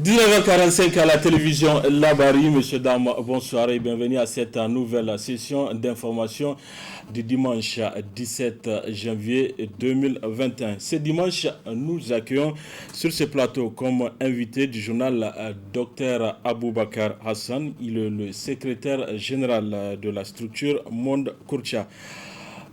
19h45 à la télévision Labari. Messieurs, dames, bonsoir et bienvenue à cette nouvelle session d'information du dimanche 17 janvier 2021. Ce dimanche, nous accueillons sur ce plateau comme invité du journal Dr Aboubakar Hassan. Il est le secrétaire général de la structure Monde Kourcha.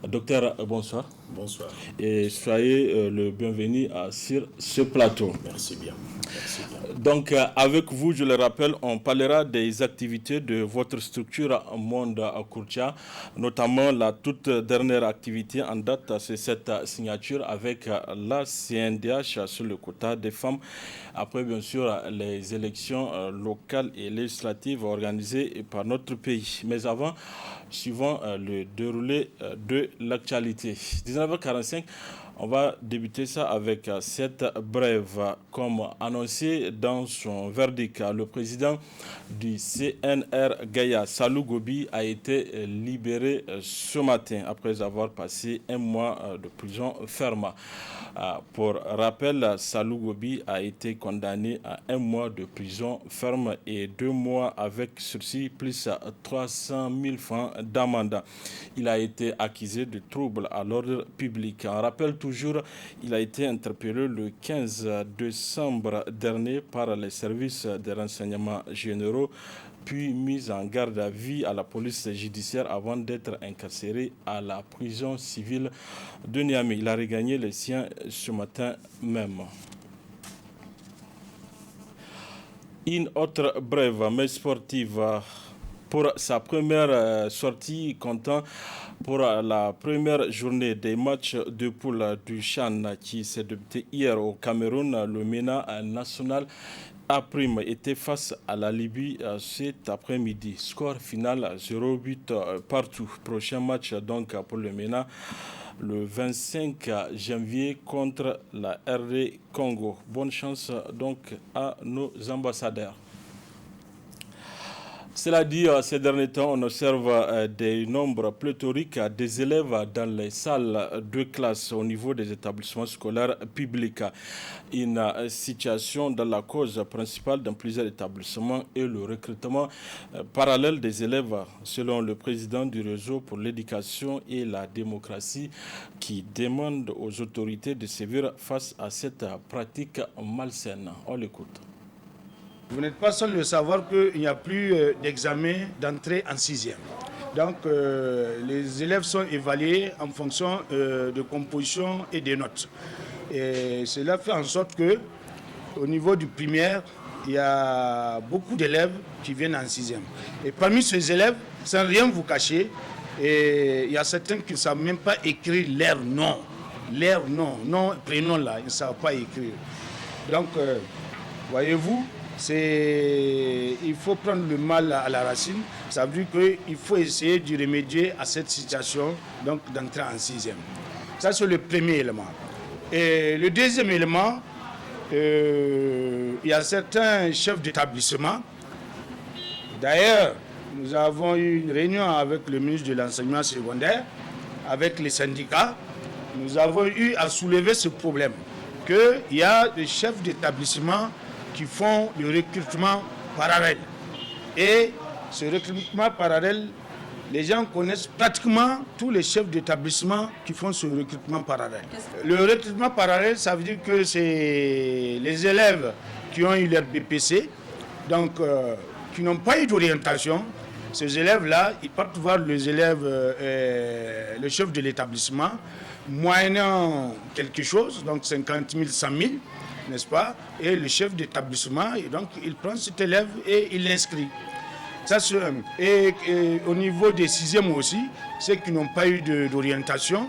Docteur, bonsoir. Bonsoir. Et soyez le bienvenu sur ce plateau. Merci bien. Merci bien. Donc, avec vous, je le rappelle, on parlera des activités de votre structure Monde Kourcha, notamment la toute dernière activité en date, c'est cette signature avec la CNDH sur le quota des femmes, après bien sûr les élections locales et législatives organisées par notre pays. Mais avant, suivant le déroulé de l'actualité. 19h45, on va débuter ça avec cette brève. Comme annoncé dans son verdict, le président du CNR Gaïa, Salou Gobi, a été libéré ce matin après avoir passé un mois de prison ferme. Pour rappel, Salou Gobi a été condamné à un mois de prison ferme et 2 mois avec sursis plus 300 000 francs d'amende. Il a été accusé de troubles à l'ordre public. On rappelle toujours, il a été interpellé le 15 décembre dernier par les services de renseignements généraux, puis mis en garde à vue à la police judiciaire avant d'être incarcéré à la prison civile de Niamey. Il a regagné les siens ce matin même. Une autre brève mais sportive. Pour sa première sortie comptant pour la première journée des matchs de poule du CHAN qui s'est débuté hier au Cameroun, le MENA national A' était face à la Libye cet après-midi. Score final 0-8 partout. Prochain match donc pour le MENA le 25 janvier contre la RD Congo. Bonne chance donc à nos ambassadeurs. Cela dit, ces derniers temps, on observe des nombres pléthoriques des élèves dans les salles de classe au niveau des établissements scolaires publics. Une situation dans la cause principale dans plusieurs établissements est le recrutement parallèle des élèves, selon le président du réseau pour l'éducation et la démocratie, qui demande aux autorités de sévir face à cette pratique malsaine. On l'écoute. Vous n'êtes pas seul de savoir qu'il n'y a plus d'examen d'entrée en 6e. Donc les élèves sont évalués en fonction de composition et des notes. Et cela fait en sorte que au niveau du primaire, il y a beaucoup d'élèves qui viennent en 6e. Et parmi ces élèves, sans rien vous cacher, il y a certains qui ne savent même pas écrire leur nom. Leur nom, prénom là, ils ne savent pas écrire. Donc, voyez-vous, il faut prendre le mal à la racine. Ça veut dire qu'il faut essayer de remédier à cette situation, donc d'entrer en 6e. Ça, c'est le premier élément. Et le deuxième élément, il y a certains chefs d'établissement. D'ailleurs, nous avons eu une réunion avec le ministre de l'enseignement secondaire, avec les syndicats. Nous avons eu à soulever ce problème, qu'il y a des chefs d'établissement qui font le recrutement parallèle. Et ce recrutement parallèle, les gens connaissent pratiquement tous les chefs d'établissement qui font ce recrutement parallèle. Le recrutement parallèle, ça veut dire que c'est les élèves qui ont eu leur BPC, donc qui n'ont pas eu d'orientation. Ces élèves-là, ils partent voir les élèves, le chef de l'établissement, moyennant quelque chose, donc 50 000, 100 000, n'est-ce pas? Et le chef d'établissement, donc il prend cet élève et il l'inscrit. Ça, et au niveau des 6e aussi, ceux qui n'ont pas eu d'orientation,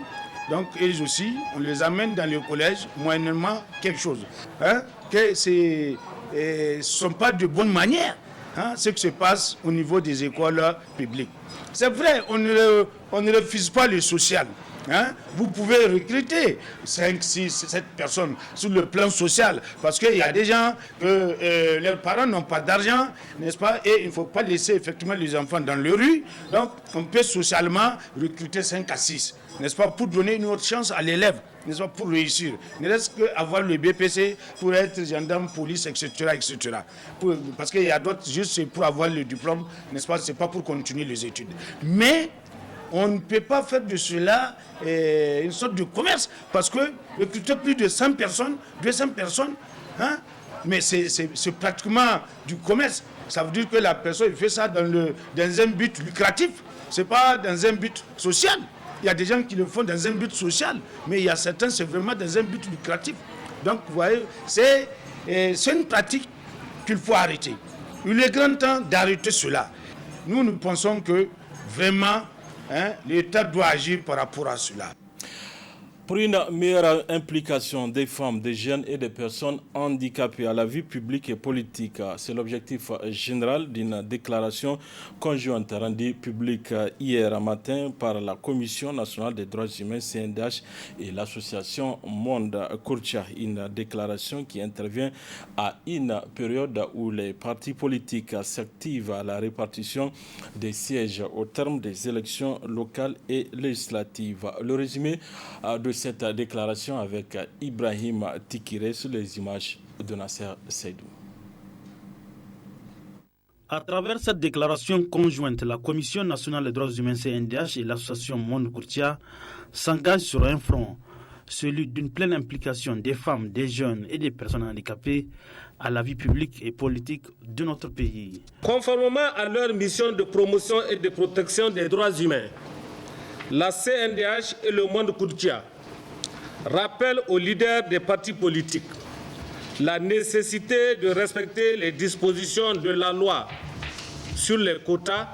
donc ils aussi, on les amène dans le collège, moyennement quelque chose. Hein? Que ce ne sont pas de bonnes manières, hein, ce qui se passe au niveau des écoles publiques. C'est vrai, on ne refuse pas le social. Hein? Vous pouvez recruter 5, 6, 7 personnes sur le plan social parce qu'il y a des gens que leurs parents n'ont pas d'argent, n'est-ce pas? Et il ne faut pas laisser effectivement les enfants dans les rues. Donc on peut socialement recruter 5 à 6, n'est-ce pas? Pour donner une autre chance à l'élève. n'est-ce pas, pour réussir. Ne reste qu'avoir le BPC pour être gendarme, police, etc. etc. Parce qu'il y a d'autres, juste c'est pour avoir le diplôme, n'est-ce pas, c'est pas pour continuer les études. Mais on ne peut pas faire de cela une sorte de commerce, parce que recruter plus de 100 personnes, 200 personnes, hein, mais c'est pratiquement du commerce. Ça veut dire que la personne fait ça dans un but lucratif, ce n'est pas dans un but social. Il y a des gens qui le font dans un but social, mais il y a certains, c'est vraiment dans un but lucratif. Donc, vous voyez, c'est une pratique qu'il faut arrêter. Il est grand temps d'arrêter cela. Nous pensons que vraiment, l'État doit agir par rapport à cela. Pour une meilleure implication des femmes, des jeunes et des personnes handicapées à la vie publique et politique, c'est l'objectif général d'une déclaration conjointe rendue publique hier matin par la Commission nationale des droits humains CNDH et l'association Monde Kourtcha. Une déclaration qui intervient à une période où les partis politiques s'activent à la répartition des sièges au terme des élections locales et législatives. Le résumé de cette déclaration avec Ibrahim Tikire sur les images de Nasser Seydou. À travers cette déclaration conjointe, la Commission nationale des droits humains CNDH et l'association Monde Kourtcha s'engagent sur un front, celui d'une pleine implication des femmes, des jeunes et des personnes handicapées à la vie publique et politique de notre pays. Conformément à leur mission de promotion et de protection des droits humains, la CNDH et le Monde Kourtcha rappellent aux leaders des partis politiques la nécessité de respecter les dispositions de la loi sur les quotas,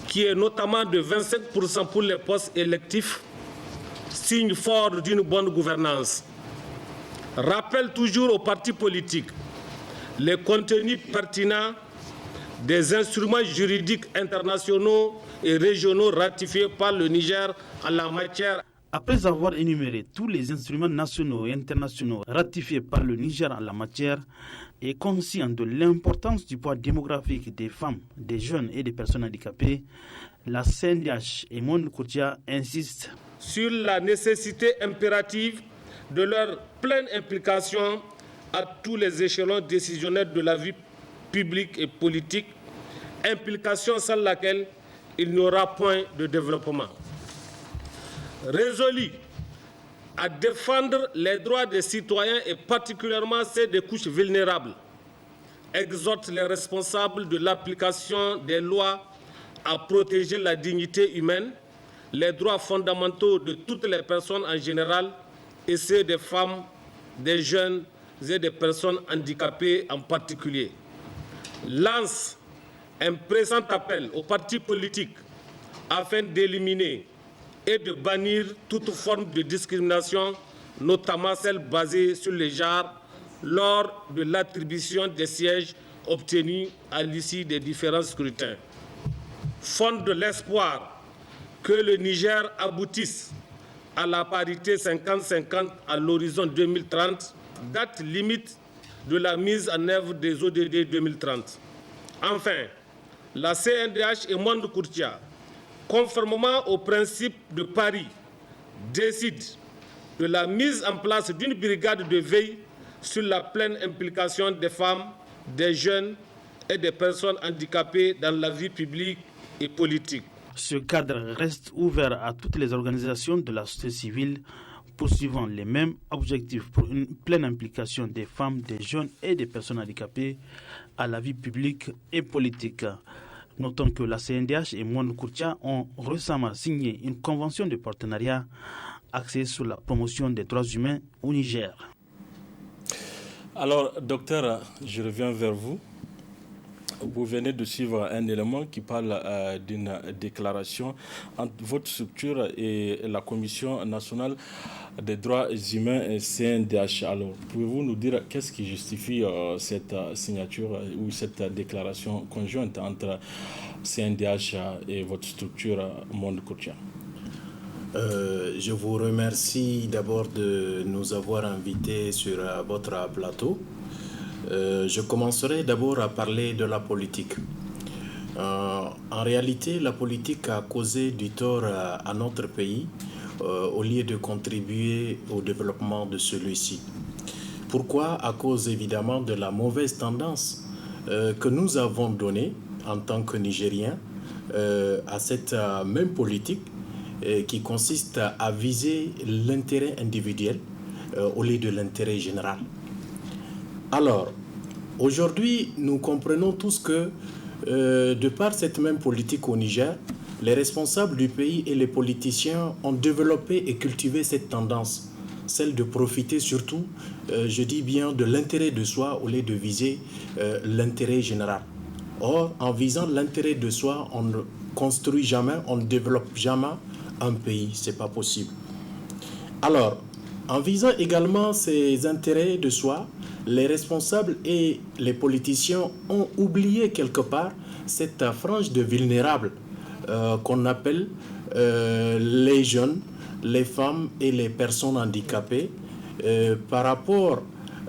qui est notamment de 25% pour les postes électifs, signe fort d'une bonne gouvernance. Rappelle toujours aux partis politiques les contenus pertinents des instruments juridiques internationaux et régionaux ratifiés par le Niger en la matière. Après avoir énuméré tous les instruments nationaux et internationaux ratifiés par le Niger en la matière et conscient de l'importance du poids démographique des femmes, des jeunes et des personnes handicapées, la CNDH et Monde Kourtcha insistent sur la nécessité impérative de leur pleine implication à tous les échelons décisionnels de la vie publique et politique, implication sans laquelle il n'y aura point de développement. Résolu à défendre les droits des citoyens et particulièrement ceux des couches vulnérables, exhorte les responsables de l'application des lois à protéger la dignité humaine, les droits fondamentaux de toutes les personnes en général et ceux des femmes, des jeunes et des personnes handicapées en particulier. Lance un pressant appel aux partis politiques afin d'éliminer et de bannir toute forme de discrimination, notamment celle basée sur les genres, lors de l'attribution des sièges obtenus à l'issue des différents scrutins. Fonde de l'espoir que le Niger aboutisse à la parité 50-50 à l'horizon 2030, date limite de la mise en œuvre des ODD 2030. Enfin, la CNDH et Monde Kourtcha, conformément au principe de Paris, décide de la mise en place d'une brigade de veille sur la pleine implication des femmes, des jeunes et des personnes handicapées dans la vie publique et politique. Ce cadre reste ouvert à toutes les organisations de la société civile poursuivant les mêmes objectifs pour une pleine implication des femmes, des jeunes et des personnes handicapées à la vie publique et politique. Notons que la CNDH et Monde Kourtcha ont récemment signé une convention de partenariat axée sur la promotion des droits humains au Niger. Alors, docteur, je reviens vers vous. Vous venez de suivre un élément qui parle d'une déclaration entre votre structure et la Commission nationale des droits humains et CNDH. Alors, pouvez-vous nous dire qu'est-ce qui justifie cette signature ou cette déclaration conjointe entre CNDH et votre structure Monde Kourtcha? Je vous remercie d'abord de nous avoir invités sur votre plateau. Je commencerai d'abord à parler de la politique. En réalité, la politique a causé du tort à notre pays au lieu de contribuer au développement de celui-ci. Pourquoi? À cause évidemment de la mauvaise tendance que nous avons donnée en tant que Nigériens à cette même politique qui consiste à viser l'intérêt individuel au lieu de l'intérêt général. Alors, aujourd'hui, nous comprenons tous que de par cette même politique au Niger, les responsables du pays et les politiciens ont développé et cultivé cette tendance, celle de profiter surtout, je dis bien, de l'intérêt de soi au lieu de viser l'intérêt général. Or, en visant l'intérêt de soi, on ne construit jamais, on ne développe jamais un pays, c'est pas possible. Alors, en visant également ces intérêts de soi, les responsables et les politiciens ont oublié quelque part cette frange de vulnérables qu'on appelle les jeunes, les femmes et les personnes handicapées par rapport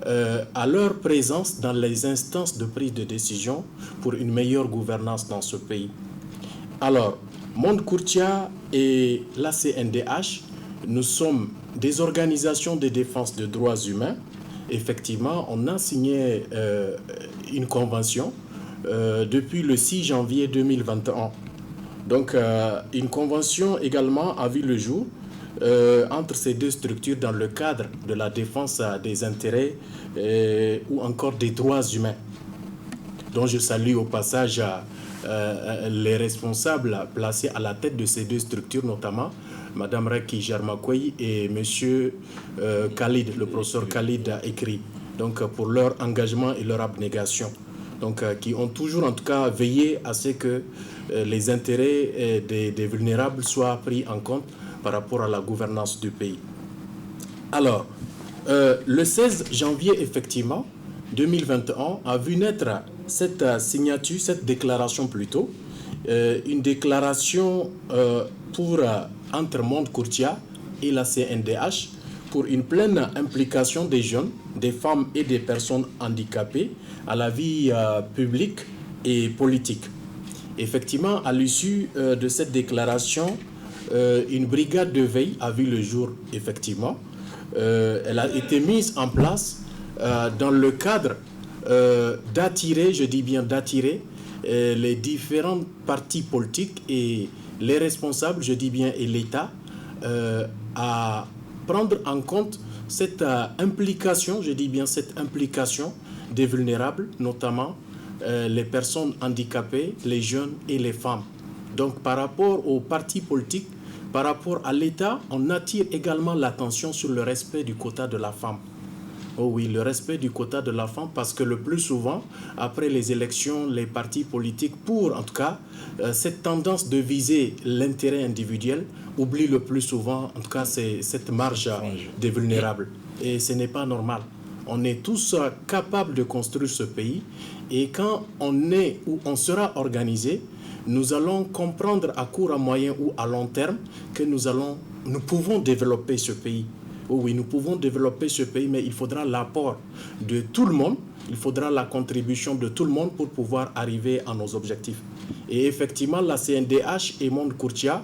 à leur présence dans les instances de prise de décision pour une meilleure gouvernance dans ce pays. Alors, Monde Courtia et la CNDH, nous sommes des organisations de défense des droits humains. Effectivement, on a signé une convention depuis le 6 janvier 2021. Donc, une convention également a vu le jour entre ces deux structures dans le cadre de la défense des intérêts ou encore des droits humains, dont je salue au passage les responsables placés à la tête de ces deux structures, notamment Madame Raki Jarmakoui et Monsieur Khalid, le professeur Khalid a écrit, donc pour leur engagement et leur abnégation, donc qui ont toujours en tout cas veillé à ce que les intérêts des vulnérables soient pris en compte par rapport à la gouvernance du pays. Alors, le 16 janvier, effectivement, 2021, a vu naître cette signature, cette déclaration plutôt, une déclaration entre Monde Courtia et la CNDH pour une pleine implication des jeunes, des femmes et des personnes handicapées à la vie publique et politique. Effectivement, à l'issue de cette déclaration, une brigade de veille a vu le jour, effectivement. Elle a été mise en place dans le cadre d'attirer, je dis bien d'attirer, les différents partis politiques et les responsables, je dis bien, et l'État, à prendre en compte cette implication, je dis bien cette implication des vulnérables, notamment les personnes handicapées, les jeunes et les femmes. Donc par rapport aux partis politiques, par rapport à l'État, on attire également l'attention sur le respect du quota de la femme. Oh oui, le respect du quota de la femme, parce que le plus souvent, après les élections, les partis politiques, pour en tout cas, cette tendance de viser l'intérêt individuel, oublient le plus souvent, en tout cas, cette marge des vulnérables. Et ce n'est pas normal. On est tous capables de construire ce pays, et quand on est ou on sera organisé, nous allons comprendre à court, à moyen ou à long terme que nous pouvons développer ce pays. Oh oui, nous pouvons développer ce pays, mais il faudra l'apport de tout le monde, il faudra la contribution de tout le monde pour pouvoir arriver à nos objectifs. Et effectivement, la CNDH et Monde Courtia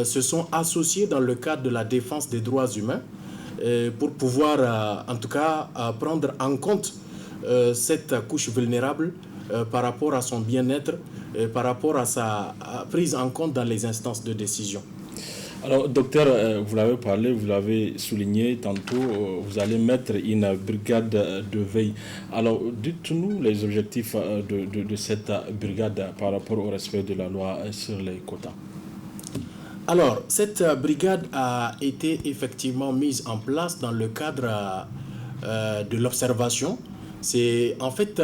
se sont associés dans le cadre de la défense des droits humains pour pouvoir, en tout cas, prendre en compte cette couche vulnérable par rapport à son bien-être, par rapport à sa prise en compte dans les instances de décision. Alors, docteur, vous l'avez parlé, vous l'avez souligné tantôt, vous allez mettre une brigade de veille. Alors, dites-nous les objectifs de cette brigade par rapport au respect de la loi sur les quotas. Alors, cette brigade a été effectivement mise en place dans le cadre de l'observation. C'est en fait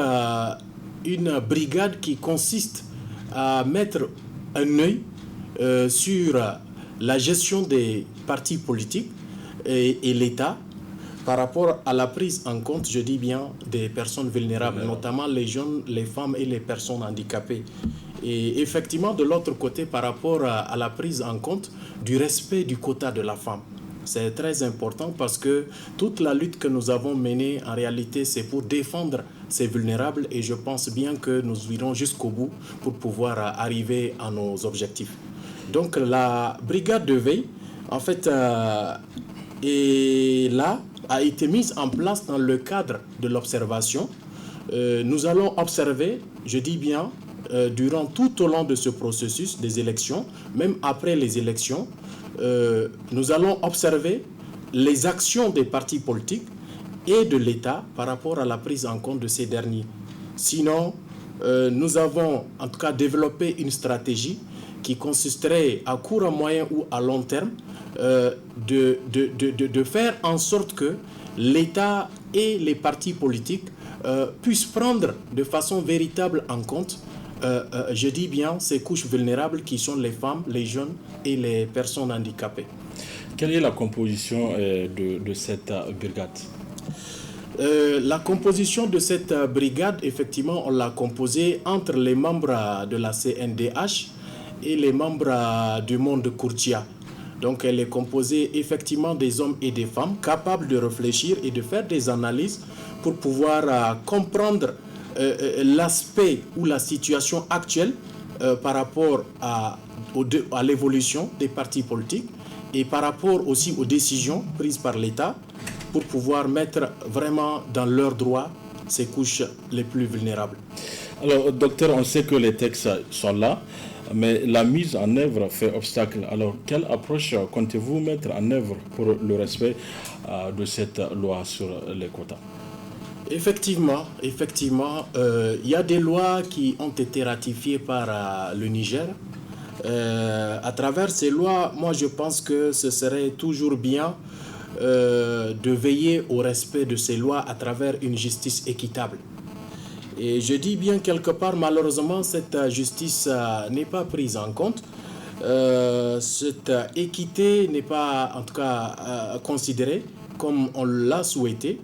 une brigade qui consiste à mettre un œil sur la gestion des partis politiques et l'État par rapport à la prise en compte, je dis bien, des personnes vulnérables, notamment les jeunes, les femmes et les personnes handicapées. Et effectivement, de l'autre côté, par rapport à la prise en compte du respect du quota de la femme. C'est très important parce que toute la lutte que nous avons menée, en réalité, c'est pour défendre ces vulnérables et je pense bien que nous irons jusqu'au bout pour pouvoir arriver à nos objectifs. Donc la brigade de veille, en fait, et là, a été mise en place dans le cadre de l'observation. Nous allons observer, je dis bien, durant tout au long de ce processus des élections, même après les élections, nous allons observer les actions des partis politiques et de l'État par rapport à la prise en compte de ces derniers. Sinon, nous avons en tout cas développé une stratégie qui consisterait à court, à moyen ou à long terme de faire en sorte que l'État et les partis politiques puissent prendre de façon véritable en compte, je dis bien, ces couches vulnérables qui sont les femmes, les jeunes et les personnes handicapées. Quelle est la composition de cette brigade? La composition de cette brigade, effectivement, on l'a composée entre les membres de la CNDH et les membres du monde Kourtia. Donc elle est composée effectivement des hommes et des femmes capables de réfléchir et de faire des analyses pour pouvoir comprendre l'aspect ou la situation actuelle par rapport à l'évolution des partis politiques et par rapport aussi aux décisions prises par l'État pour pouvoir mettre vraiment dans leurs droits ces couches les plus vulnérables. Alors, docteur, on sait que les textes sont là, mais la mise en œuvre fait obstacle. Alors, quelle approche comptez-vous mettre en œuvre pour le respect de cette loi sur les quotas? Effectivement, il y a des lois qui ont été ratifiées par le Niger. À travers ces lois, moi je pense que ce serait toujours bien de veiller au respect de ces lois à travers une justice équitable. Et je dis bien quelque part, malheureusement, cette justice n'est pas prise en compte. Cette équité n'est pas, en tout cas, considérée comme on l'a souhaité.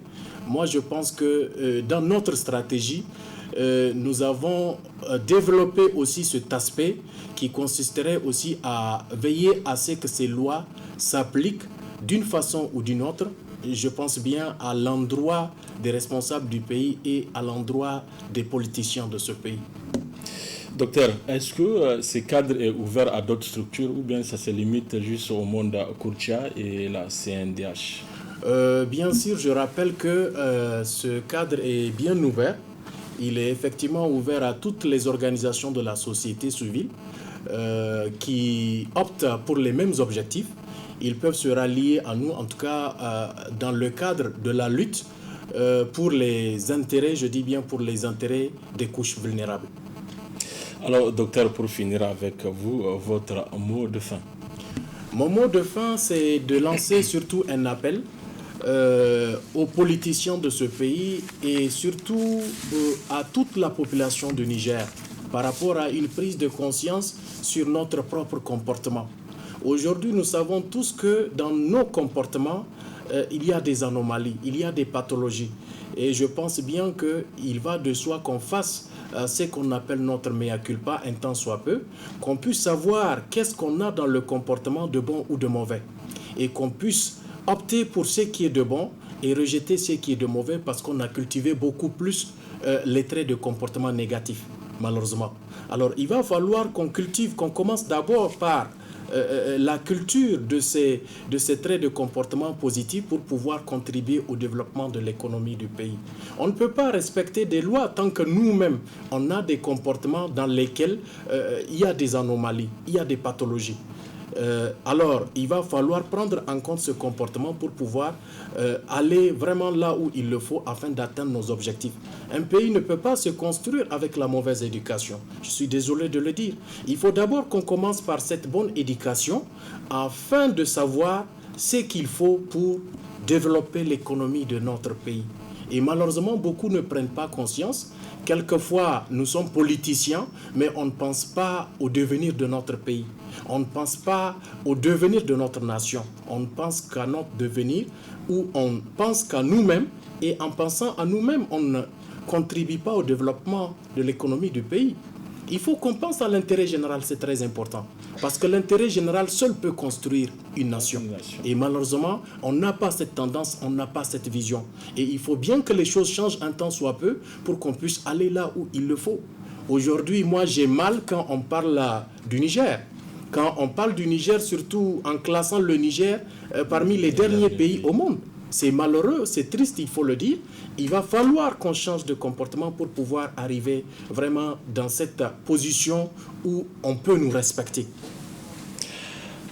Moi, je pense que dans notre stratégie, nous avons développé aussi cet aspect qui consisterait aussi à veiller à ce que ces lois s'appliquent d'une façon ou d'une autre. Je pense bien à l'endroit des responsables du pays et à l'endroit des politiciens de ce pays. Docteur, est-ce que ce cadre est ouvert à d'autres structures ou bien ça se limite juste au monde Kourtia et la CNDH? Bien sûr, je rappelle que ce cadre est bien ouvert. Il est effectivement ouvert à toutes les organisations de la société civile qui optent pour les mêmes objectifs. Ils peuvent se rallier à nous, en tout cas dans le cadre de la lutte pour les intérêts, je dis bien pour les intérêts des couches vulnérables. Alors, docteur, pour finir avec vous, votre mot de fin. Mon mot de fin, c'est de lancer surtout un appel aux politiciens de ce pays et surtout à toute la population du Niger par rapport à une prise de conscience sur notre propre comportement. Aujourd'hui, nous savons tous que dans nos comportements, il y a des anomalies, il y a des pathologies. Et je pense bien qu'il va de soi qu'on fasse ce qu'on appelle notre mea culpa, un temps soit peu, qu'on puisse savoir qu'est-ce qu'on a dans le comportement de bon ou de mauvais. Et qu'on puisse opter pour ce qui est de bon et rejeter ce qui est de mauvais parce qu'on a cultivé beaucoup plus les traits de comportement négatifs, malheureusement. Alors, il va falloir qu'on cultive, qu'on commence d'abord par la culture de ces traits de comportement positifs pour pouvoir contribuer au développement de l'économie du pays. On ne peut pas respecter des lois tant que nous-mêmes, on a des comportements dans lesquels il y a des anomalies, il y a des pathologies. Alors, il va falloir prendre en compte ce comportement pour pouvoir aller vraiment là où il le faut afin d'atteindre nos objectifs. Un pays ne peut pas se construire avec la mauvaise éducation. Je suis désolé de le dire. Il faut d'abord qu'on commence par cette bonne éducation afin de savoir ce qu'il faut pour développer l'économie de notre pays. Et malheureusement, beaucoup ne prennent pas conscience. Quelquefois, nous sommes politiciens, mais on ne pense pas au devenir de notre pays. On ne pense pas au devenir de notre nation. On ne pense qu'à notre devenir ou on pense qu'à nous-mêmes. Et en pensant à nous-mêmes, on ne contribue pas au développement de l'économie du pays. Il faut qu'on pense à l'intérêt général, c'est très important. Parce que l'intérêt général seul peut construire une nation. Et malheureusement, on n'a pas cette tendance, on n'a pas cette vision. Et il faut bien que les choses changent un temps soit peu pour qu'on puisse aller là où il le faut. Aujourd'hui, moi j'ai mal quand on parle du Niger. quand on parle du Niger, surtout en classant le Niger parmi les derniers pays au monde. C'est malheureux, c'est triste, il faut le dire. Il va falloir qu'on change de comportement pour pouvoir arriver vraiment dans cette position où on peut nous respecter.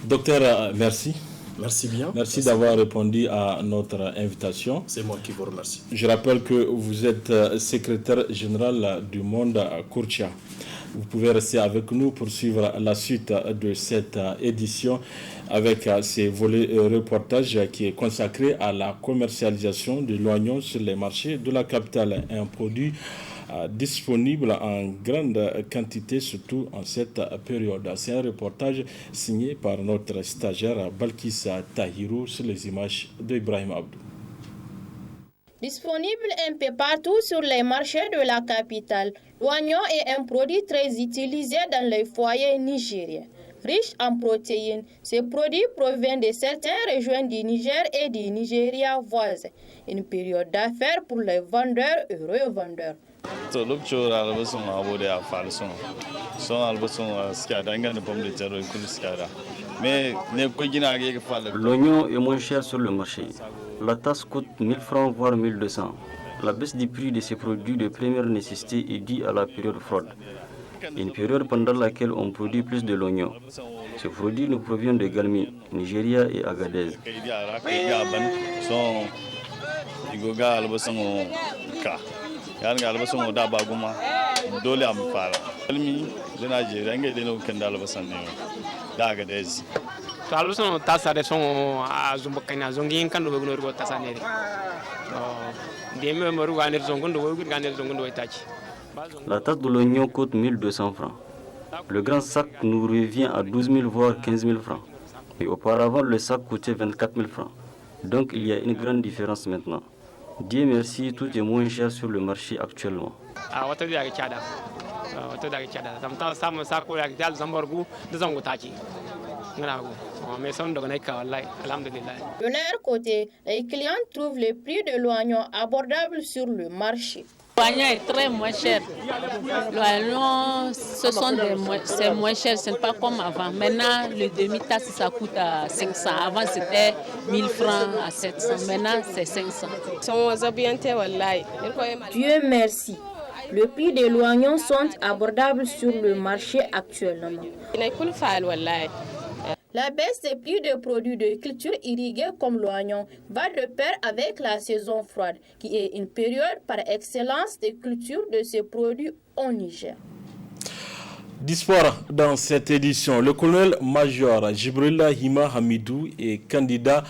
Docteur, merci. Merci bien. Merci d'avoir répondu à notre invitation. C'est moi qui vous remercie. Je rappelle que vous êtes secrétaire général du Monde Kourtcha. Vous pouvez rester avec nous pour suivre la suite de cette édition avec ces volets reportage qui est consacré à la commercialisation de l'oignon sur les marchés de la capitale. Un produit disponible en grande quantité, surtout en cette période. C'est un reportage signé par notre stagiaire Balkissa Tahirou sur les images d'Ibrahim Abdou. Disponible un peu partout sur les marchés de la capitale, l'oignon est un produit très utilisé dans les foyers nigériens. Riche en protéines, ce produit provient de certaines régions du Niger et du Nigeria voisin. Une période d'affaires pour les vendeurs et revendeurs. L'oignon est moins cher sur le marché. La tasse coûte 1000 francs voire 1200. La baisse du prix de ces produits de première nécessité est due à la période froide, une période pendant laquelle on produit plus de l'oignon. Ce produit nous provient de Galmi, Nigeria et Agadez. La tasse de l'oignon coûte 1200 francs. Le grand sac nous revient à 12 000 voire 15 000 francs. Et auparavant, le sac coûtait 24 000 francs. Donc il y a une grande différence maintenant. Dieu merci, tout est moins cher sur le marché actuellement. De leur côté, les clients trouvent le prix de l'oignon abordable sur le marché. L'oignon est très moins cher. L'oignon, c'est moins cher, ce n'est pas comme avant. Maintenant, le demi-tasse, ça coûte à 500. Avant, c'était 1000 francs à 700. Maintenant, c'est 500. Dieu merci. Le prix de l'oignon sont abordables sur le marché actuellement. La baisse des prix de produits de culture irriguée comme l'oignon va de pair avec la saison froide, qui est une période par excellence de culture de ces produits au Niger. Disport dans cette édition, le colonel-major Jibrila Hima Hamidou est candidat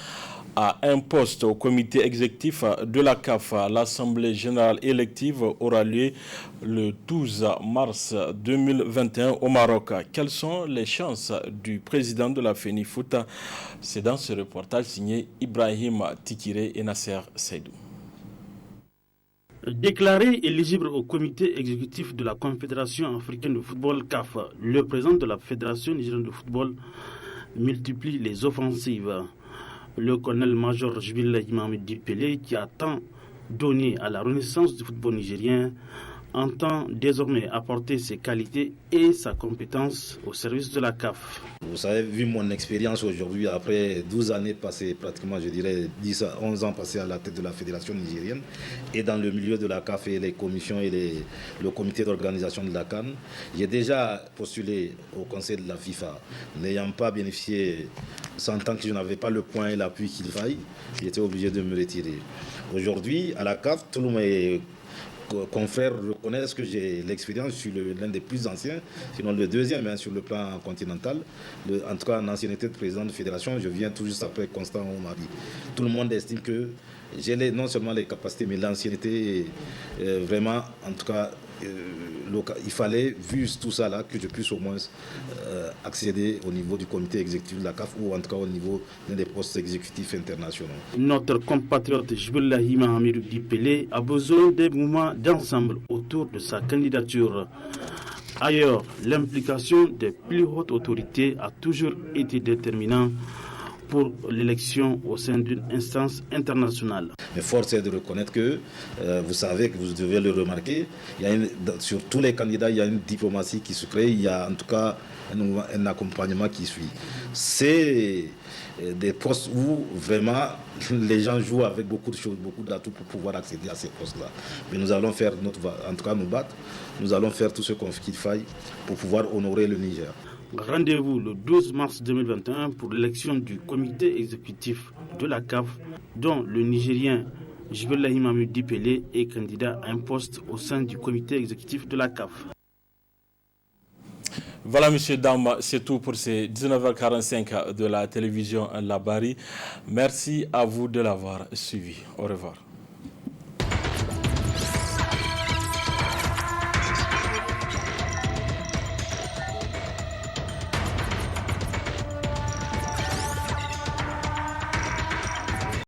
à un poste au comité exécutif de la CAF. L'Assemblée générale élective aura lieu le 12 mars 2021 au Maroc. Quelles sont les chances du président de la FENIFOOT? C'est dans ce reportage signé Ibrahim Tikire et Nasser Seydou. Déclaré éligible au comité exécutif de la Confédération africaine de football CAF, le président de la Fédération nigérienne de football multiplie les offensives. Le colonel-major Jibrila Hima Hamidou, qui a tant donné à la renaissance du football nigérien, entend désormais apporter ses qualités et sa compétence au service de la CAF. Vous avez vu mon expérience aujourd'hui, après 12 années passées, pratiquement je dirais 10 à 11 ans passés à la tête de la fédération nigérienne et dans le milieu de la CAF et les commissions et le comité d'organisation de la CAN. J'ai déjà postulé au conseil de la FIFA, n'ayant pas bénéficié, sentant que je n'avais pas le point et l'appui qu'il faille, j'étais obligé de me retirer. Aujourd'hui, à la CAF, tout le monde est confrères reconnaissent que j'ai l'expérience, je suis l'un des plus anciens, sinon le deuxième sur le plan continental. En tout cas, en ancienneté de président de fédération, je viens tout juste après Constant Omari. Tout le monde estime que j'ai non seulement les capacités, mais l'ancienneté, vraiment, en tout cas, il fallait, vu tout ça là, que je puisse au moins accéder au niveau du comité exécutif de la CAF ou en tout cas au niveau des postes exécutifs internationaux. Notre compatriote Jibrila Hima Hamidou Dipele a besoin d'un mouvement d'ensemble autour de sa candidature. Ailleurs, l'implication des plus hautes autorités a toujours été déterminante pour l'élection au sein d'une instance internationale. Mais force est de reconnaître que, vous savez, que vous devez le remarquer, sur tous les candidats, il y a une diplomatie qui se crée, il y a en tout cas un accompagnement qui suit. C'est des postes où vraiment les gens jouent avec beaucoup de choses, beaucoup d'atouts pour pouvoir accéder à ces postes-là. Mais nous allons faire en tout cas nous battre, nous allons faire tout ce qu'il faille pour pouvoir honorer le Niger. Rendez-vous le 12 mars 2021 pour l'élection du comité exécutif de la CAF, dont le Nigérien Jibril Mamadou Dipele est candidat à un poste au sein du comité exécutif de la CAF. Voilà, monsieur, dames, c'est tout pour ces 19h45 de la télévision Labari. Merci à vous de l'avoir suivi. Au revoir.